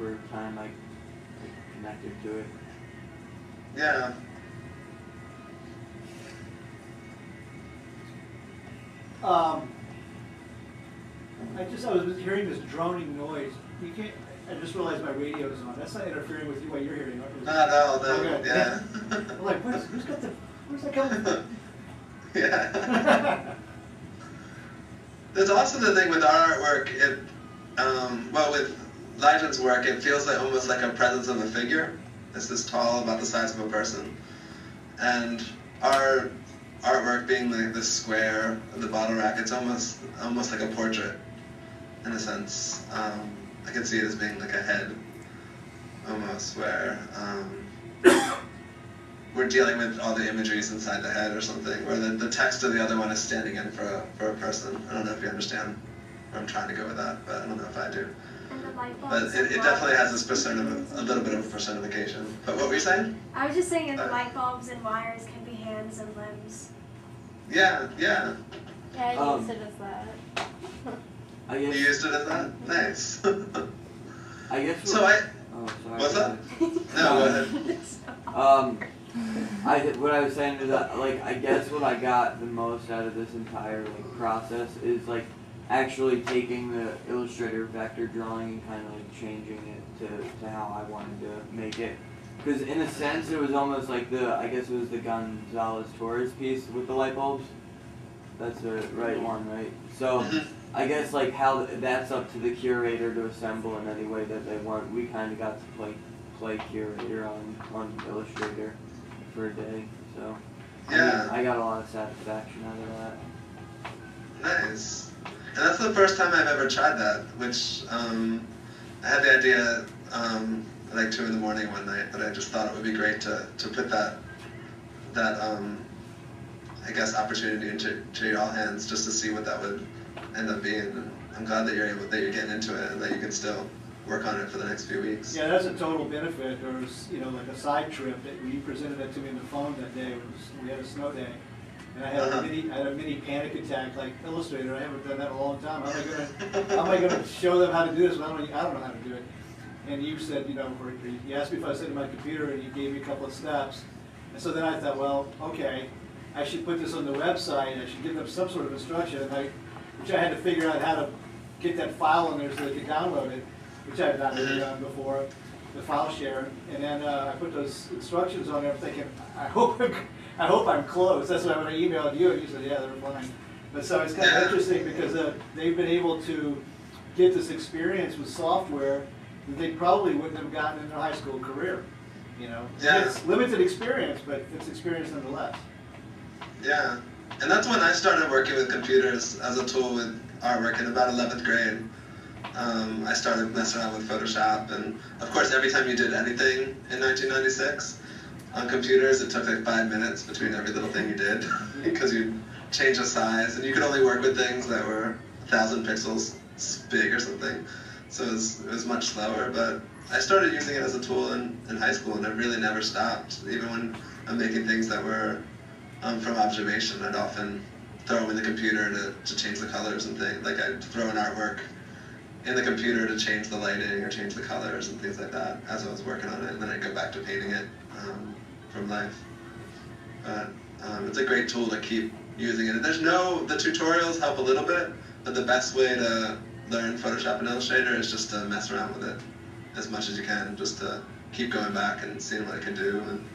over time I connected to it. Yeah. I was hearing this droning noise. You can't. I just realized my radio is on. That's not interfering with what you're hearing. No, Okay. yeah. I'm like, who's got the? Where's that coming from? Yeah. There's also the thing with our artwork. It, well, with Leighton's work, it feels like almost like a presence of a figure. It's this tall, about the size of a person, and our artwork being like this square of the bottle rack, it's almost like a portrait, in a sense. I can see it as being like a head, almost, where we're dealing with all the imageries inside the head or something, where the text of the other one is standing in for a person. I don't know if you understand where I'm trying to go with that, but I don't know if I do. But it definitely has this a little bit of a personification. But what were you saying? I was just saying that the light bulbs and wires can be hands and limbs. Yeah. Yeah, I used it as that. I guess, You used it as that? Nice. I guess. So I... Oh, sorry. What's that? No, go ahead. What I was saying is that, like, I guess what I got the most out of this entire, like, process is, like, actually taking the Illustrator vector drawing and kind of, like, changing it to how I wanted to make it. Because in a sense, it was almost like I guess it was the Gonzalez Torres piece with the light bulbs. That's the right one, right? So, I guess, like, how that's up to the curator to assemble in any way that they want. We kind of got to play curator on Illustrator for a day, so Yeah. I got a lot of satisfaction out of that. Nice. And that's the first time I've ever tried that, which I had the idea like 2 in the morning one night, but I just thought it would be great to put that I guess opportunity into your hands just to see what that would end up being. And I'm glad that you're getting into it and that you can still work on it for the next few weeks. Yeah, that's a total benefit. There was, like a side trip that when you presented it to me on the phone that day. We had a snow day, and I had a mini panic attack. Like, Illustrator, I haven't done that in a long time. How am I gonna show them how to do this? I don't know how to do it. And you said, you asked me if I sit at my computer, and you gave me a couple of steps. And so then I thought, well, okay, I should put this on the website. I should give them some sort of instruction, which I had to figure out how to get that file in there so they could download it, which I had not really done before, the file share. And then I put those instructions on there. I'm thinking, I hope I'm close. That's why when I emailed you, and you said, yeah, they're fine. But so it's kind of interesting because they've been able to get this experience with software that they probably wouldn't have gotten in their high school career. Yeah. It's limited experience, but it's experience nonetheless. Yeah. And that's when I started working with computers as a tool with artwork in about 11th grade. I started messing around with Photoshop, and of course every time you did anything in 1996 on computers, it took like 5 minutes between every little thing you did because you'd change the size, and you could only work with things that were 1,000 pixels big or something. So it was much slower, but I started using it as a tool in high school, and it really never stopped. Even when I'm making things that were from observation, I'd often throw them in the computer to change the colors and things. Like I'd throw an artwork in the computer to change the lighting or change the colors and things like that as I was working on it, and then I'd go back to painting it from life. But it's a great tool to keep using it. The tutorials help a little bit, but the best way to learn Photoshop and Illustrator is just to mess around with it as much as you can, just to keep going back and seeing what it can do, and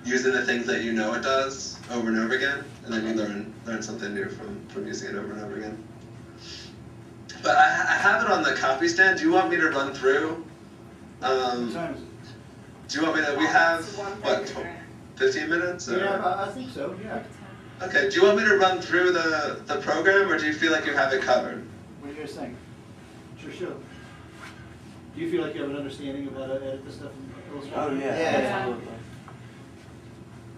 using the things that you know it does over and over again, and then you learn something new from using it over and over again. But I have it on the copy stand. Do you want me to run through? Do you want me to? We have, what, 15 minutes? Or? Yeah, I think so, yeah. Okay, do you want me to run through the program, or do you feel like you have it covered? What do you guys think? Sure. Do you feel like you have an understanding of how to edit this stuff in Illustrator? Oh, yeah. Absolutely.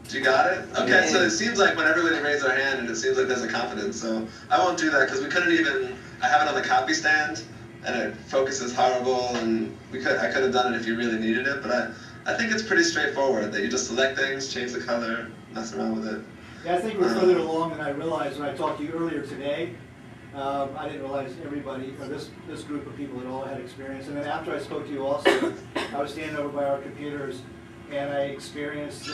You got it? Okay, so it seems like when everybody raised their hand, and it seems like there's a confidence, so I won't do that, because we couldn't even, I have it on the copy stand, and it focuses horrible, and I could have done it if you really needed it, but I think it's pretty straightforward, that you just select things, change the color, mess around with it. Yeah, I think we're further along than I realized when I talked to you earlier today I didn't realize everybody, or this group of people had all had experience. And then after I spoke to you also, I was standing over by our computers, and I experienced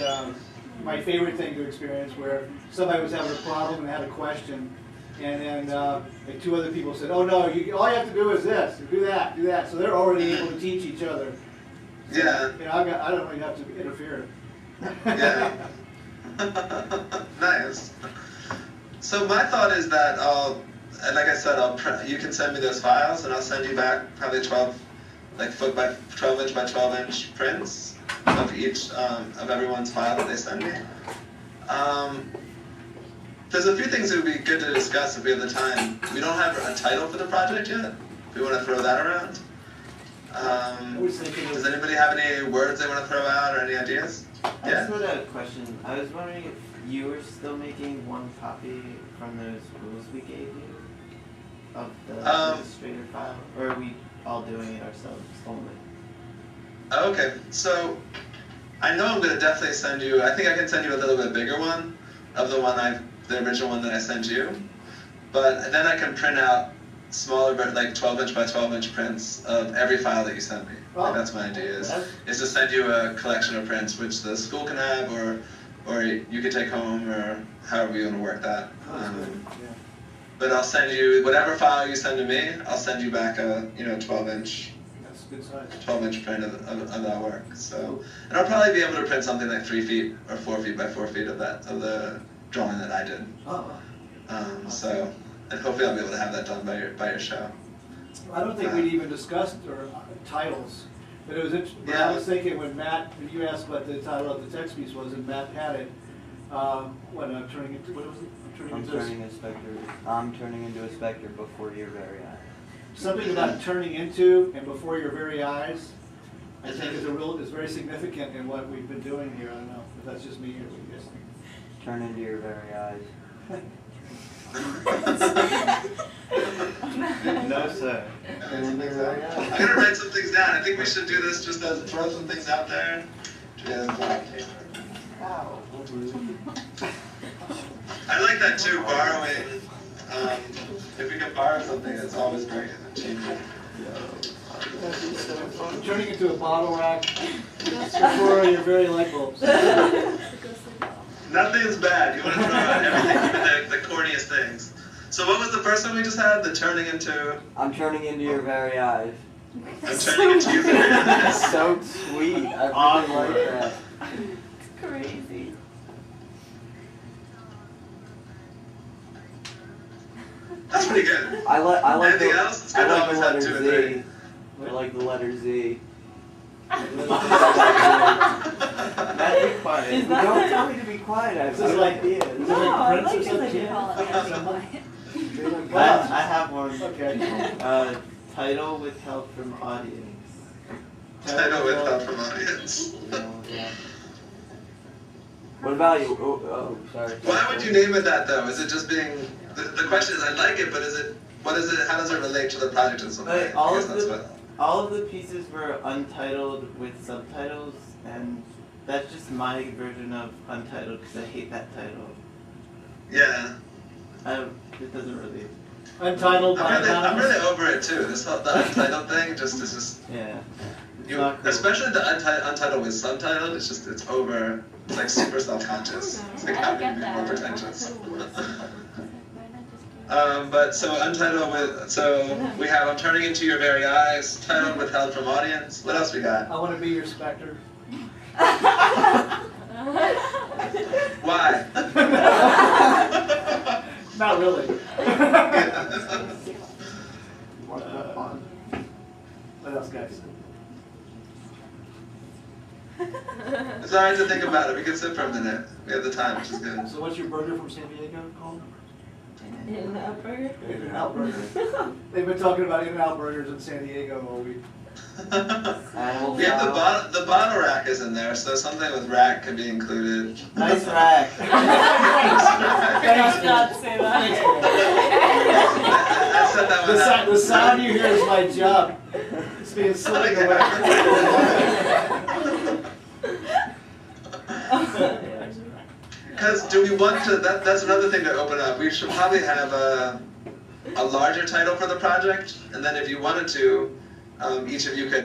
my favorite thing to experience, where somebody was having a problem and had a question, and then like 2 other people said, "Oh no, all you have to do is this, do that, do that." So they're already able to teach each other. So, Yeah. you know, I don't really have to interfere. Yeah. Nice. So my thought is that and like I said, you can send me those files, and I'll send you back probably 12, like 12 inch by 12 inch prints of each of everyone's file that they send me. There's a few things that would be good to discuss if we have the time. We don't have a title for the project yet. We want to throw that around. Does anybody have any words they want to throw out or any ideas? I just had a question. I was wondering if you were still making one copy from those rules we gave you of the illustrator file, or are we all doing it ourselves only? Okay, so I know I'm going to definitely send you, I think I can send you a little bit bigger one of the original one that I sent you, but then I can print out smaller, like 12 inch by 12 inch prints of every file that you send me. Like that's my idea, is to send you a collection of prints which the school can have, or you can take home, or however you want to work that. But I'll send you, whatever file you send to me, I'll send you back a 12 inch. That's a good size. 12 inch print of that work. So, and I'll probably be able to print something like 3 feet or 4 feet by 4 feet of the drawing that I did. So, and hopefully I'll be able to have that done by your show. I don't think we'd even discussed titles, but it was interesting. Yeah. I was thinking when you asked what the title of the text piece was, and Matt had it. What was it? I'm turning into a specter before your very eyes. Something about turning into and before your very eyes, I think is very significant in what we've been doing here. I don't know if that's just me or what you guys think. Turn into your very eyes. No, sir. I'm gonna write some things down. I think we should do this just as throw some things out there. I like that too, borrowing. If we can borrow something, it's always great. Turning into a bottle rack before your very light bulbs. Nothing's bad. You want to throw out everything, even the corniest things. So what was the first one we just had? The turning into... I'm turning into your very eyes. I'm turning into your very eyes. So sweet. I really like that. It's crazy. That's pretty good. I like Anything else? It's good to always have 2 or 3. I like the letter Z. Matt, be quiet. Don't tell me to be quiet. I have This is good like- ideas. Is it No, I like like Prince or it that you something? call it. I have one. Okay. Title with help from audience. Title with help from audience. What about you? Oh, sorry. Why would you name it that though? Is it just being... The question is, I like it, but what is it, how does it relate to the project in some way? But all I guess all of the pieces were untitled with subtitles, and that's just my version of untitled because I hate that title. Yeah. It doesn't really. Untitled by I'm really over it too. This whole the untitled thing is just Yeah. you, Not cool. especially the untitled with subtitled. It's over. It's like super self-conscious. It's like I having get to be that. more pretentious. Why not just But so untitled we have I'm turning into your very eyes. Titled with help from audience. What else we got? I want to be your specter. Why? Not really. What else, guys? It's alright to think about it. We can sit for a minute. We have the time, which is good. So what's your burger from San Diego called? In-N-Out Burger? In-N-Out Burger. They've been talking about In-N-Out Burgers in San Diego all week. We have the bottle rack is in there, so something with rack could be included. Nice rack. I did not say that. I set that one out. The sound you hear is my job. It's being slipping away. Because do we want to? That's another thing to open up. We should probably have a larger title for the project, and then if you wanted to, each of you could